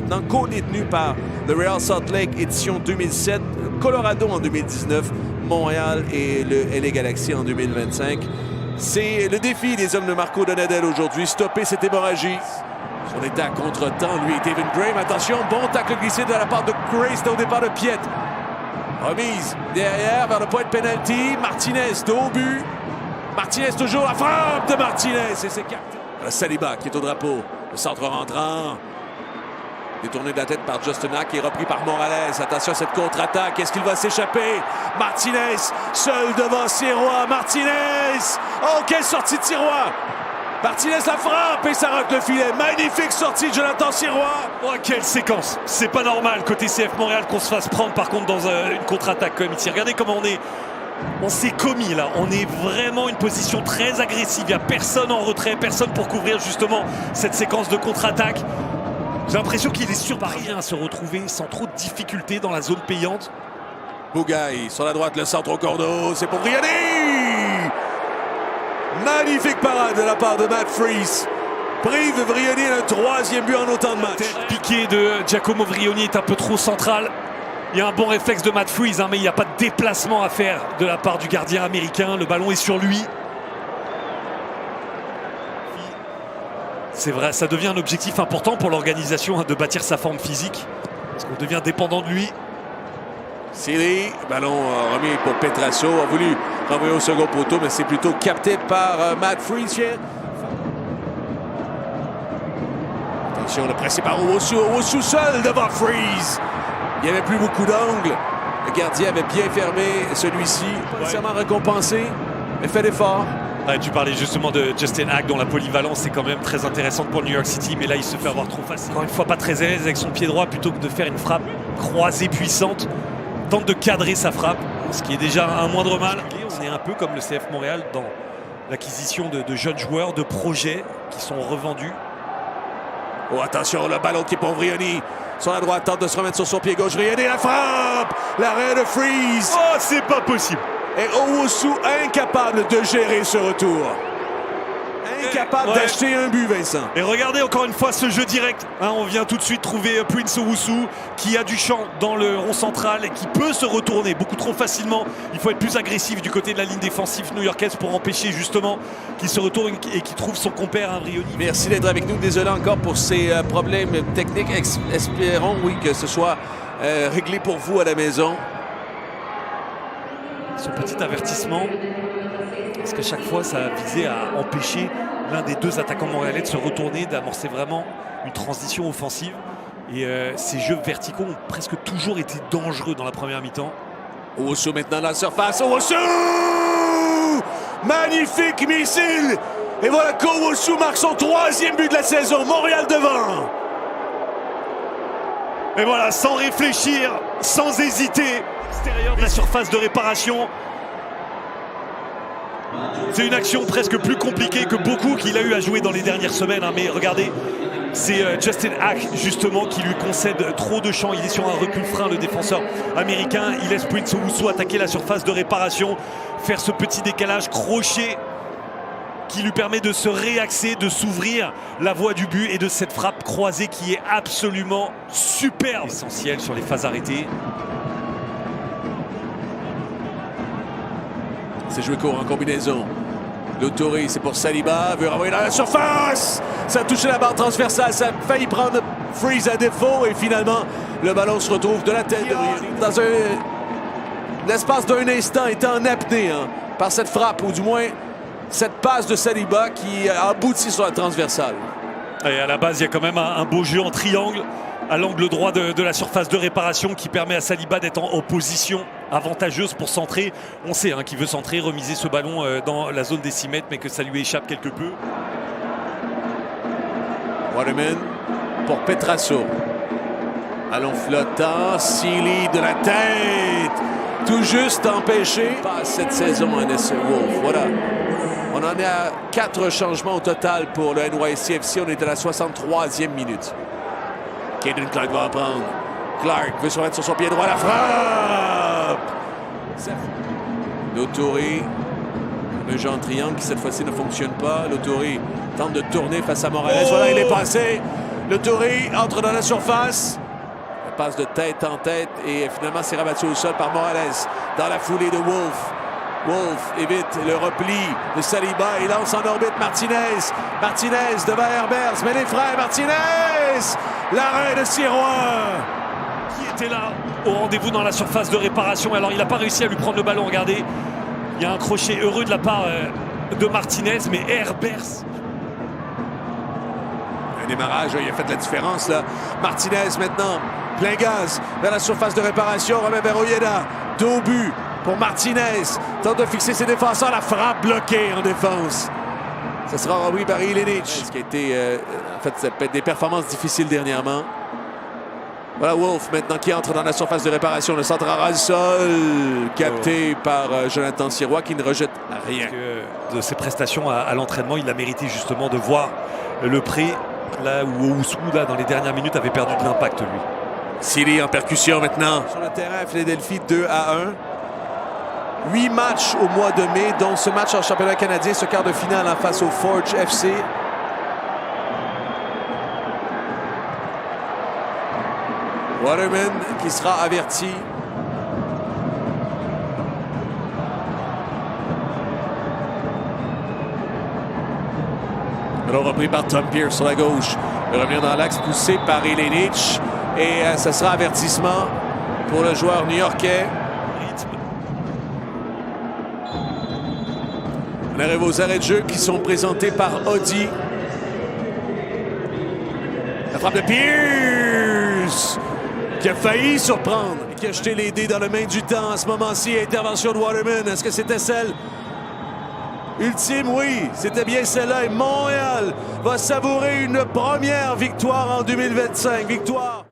maintenant, co-détenu par le Real Salt Lake édition 2007, Colorado en 2019, Montréal et le LA Galaxy en 2025. C'est le défi des hommes de Marco Donadel aujourd'hui, stopper cette hémorragie. On était à contre-temps, lui, David Graham. Attention, bon tacle glissé de la part de Gray, c'était au départ de Piet. Remise derrière vers le point de pénalty. Martinez, dos au but. Martinez toujours, la frappe de Martinez et c'est capté. Saliba qui est au drapeau. Le centre rentrant. Détourné de la tête par Justin Hack et repris par Morales. Attention à cette contre-attaque. Est-ce qu'il va s'échapper? Martinez, seul devant Sirois. Martinez! Oh, quelle sortie de Sirois! Martinez la frappe et ça rate le filet. Magnifique sortie de Jonathan Sirois. Oh, quelle séquence! C'est pas normal côté CF Montréal qu'on se fasse prendre par contre dans une contre-attaque comme ici. Regardez comment on s'est commis là. On est vraiment une position très agressive. Il n'y a personne en retrait, personne pour couvrir justement cette séquence de contre-attaque. J'ai l'impression qu'il est surpris à se retrouver sans trop de difficultés dans la zone payante. Bougaï sur la droite, le centre au cordeau. C'est pour Vrioni! Magnifique parade de la part de Matt Freese. Prive Vrioni le troisième but en autant de matchs. Le piqué de Giacomo Vrioni est un peu trop central. Il y a un bon réflexe de Matt Freese, mais il n'y a pas de déplacement à faire de la part du gardien américain. Le ballon est sur lui. C'est vrai, ça devient un objectif important pour l'organisation de bâtir sa forme physique. Parce qu'on devient dépendant de lui. Siri, ballon remis pour Petrasso, a voulu renvoyer au second poteau, mais c'est plutôt capté par Matt Freese. Attention, le pressé par Owusu. Owusu seul devant Freese. Il n'y avait plus beaucoup d'angles. Le gardien avait bien fermé celui-ci. Pas nécessairement récompensé, mais fait l'effort. Ouais, tu parlais justement de Justin Hack dont la polyvalence est quand même très intéressante pour le New York City, mais là il se fait avoir trop facile. Encore une fois pas très à l'aise avec son pied droit plutôt que de faire une frappe croisée puissante. Tente de cadrer sa frappe, ce qui est déjà un moindre mal. On est un peu comme le CF Montréal dans l'acquisition de jeunes joueurs, de projets qui sont revendus. Oh attention, le ballon qui est pour Vrioni. Sur la droite, tente de se remettre sur son pied gauche. Vrioni, la frappe! L'arrêt de Freese. Oh, c'est pas possible! Et Owusu incapable de gérer ce retour. Incapable d'acheter un but, Vincent. Et regardez encore une fois ce jeu direct. On vient tout de suite trouver Prince Owusu qui a du champ dans le rond central et qui peut se retourner beaucoup trop facilement. Il faut être plus agressif du côté de la ligne défensive new-yorkaise pour empêcher justement qu'il se retourne et qu'il trouve son compère Vrioni. Merci d'être avec nous. Désolé encore pour ces problèmes techniques. Espérons, oui, que ce soit réglé pour vous à la maison. Ce petit avertissement, parce qu'à chaque fois ça visait à empêcher l'un des deux attaquants montréalais de se retourner, d'amorcer vraiment une transition offensive. Et ces jeux verticaux ont presque toujours été dangereux dans la première mi-temps. Owusu maintenant dans la surface. Owusu! Magnifique missile! Et voilà qu'Owusu marque son troisième but de la saison. Montréal devant. Et voilà, sans réfléchir, sans hésiter, extérieur de la surface de réparation. C'est une action presque plus compliquée que beaucoup qu'il a eu à jouer dans les dernières semaines. Mais regardez, c'est Justin Hack justement qui lui concède trop de champ. Il est sur un recul frein, le défenseur américain. Il laisse Prince Owusu attaquer la surface de réparation, faire ce petit décalage crochet qui lui permet de se réaxer, de s'ouvrir la voie du but et de cette frappe croisée qui est absolument superbe. Essentiel sur les phases arrêtées. C'est joué court en combinaison. L'autoré, c'est pour Saliba. Veut renvoyer dans la surface. Ça a touché la barre transversale. Ça a failli prendre Freese à défaut. Et finalement, le ballon se retrouve de la tête de Vrioni. Dans l'espace d'un instant, est en apnée par cette frappe, ou du moins cette passe de Saliba qui a abouti sur la transversale. Et à la base, il y a quand même un beau jeu en triangle à l'angle droit de la surface de réparation qui permet à Saliba d'être en position avantageuse pour centrer. On sait qu'il veut centrer, remiser ce ballon dans la zone des 6 mètres, mais que ça lui échappe quelque peu. Waterman pour Petrasso. Ballon flottant, Sealy de la tête. Tout juste empêché. Pas cette saison à NS Wolf. Voilà. On en est à 4 changements au total pour le NYCFC. On est à la 63e minute. Caden Clark va en prendre. Clark veut se remettre sur son pied droit. La frappe! L'Autoré. Le jeu en triangle qui cette fois-ci ne fonctionne pas. L'Autoré tente de tourner face à Morales. Voilà, il est passé. Le Touré entre dans la surface. Elle passe de tête en tête et finalement c'est rabattu au sol par Morales. Dans la foulée de Wolf. Wolf évite le repli de Saliba. Il lance en orbite Martinez. Martinez devant Herbers. Mais les frères Martinez! L'arrêt de Sirois! Qui était là au rendez-vous dans la surface de réparation. Alors il n'a pas réussi à lui prendre le ballon. Regardez, il y a un crochet heureux de la part de Martinez. Mais Herbers... Un démarrage, il a fait de la différence là. Martinez maintenant, plein gaz, vers la surface de réparation, remet vers Ojeda. 2 buts pour Martinez. Tente de fixer ses défenseurs, la frappe bloquée en défense. Ce sera repris par Ilenic, ce qui a été, en fait, ça peut être des performances difficiles dernièrement. Voilà Wolf maintenant qui entre dans la surface de réparation. Le centre à ras du sol, capté par Jonathan Sirois qui ne rejette rien. De ses prestations à l'entraînement, il a mérité justement de voir le prêt là où Oussou, là, dans les dernières minutes, avait perdu de l'impact, lui. Siri en percussion maintenant. Sur le terrain, Philadelphie 2-1. 8 matchs au mois de mai, dont ce match en championnat canadien, ce quart de finale en face au Forge FC. Waterman qui sera averti. Alors repris par Tom Pierce sur la gauche. Il revient dans l'axe poussé par Ilenic. Et ce sera avertissement pour le joueur new-yorkais. On arrive aux arrêts de jeu qui sont présentés par Audi. La frappe de Pierce qui a failli surprendre et qui a jeté les dés dans le main du temps à ce moment-ci. Intervention de Waterman. Est-ce que c'était celle ultime? Oui, c'était bien celle-là. Et Montréal va savourer une première victoire en 2025. Victoire.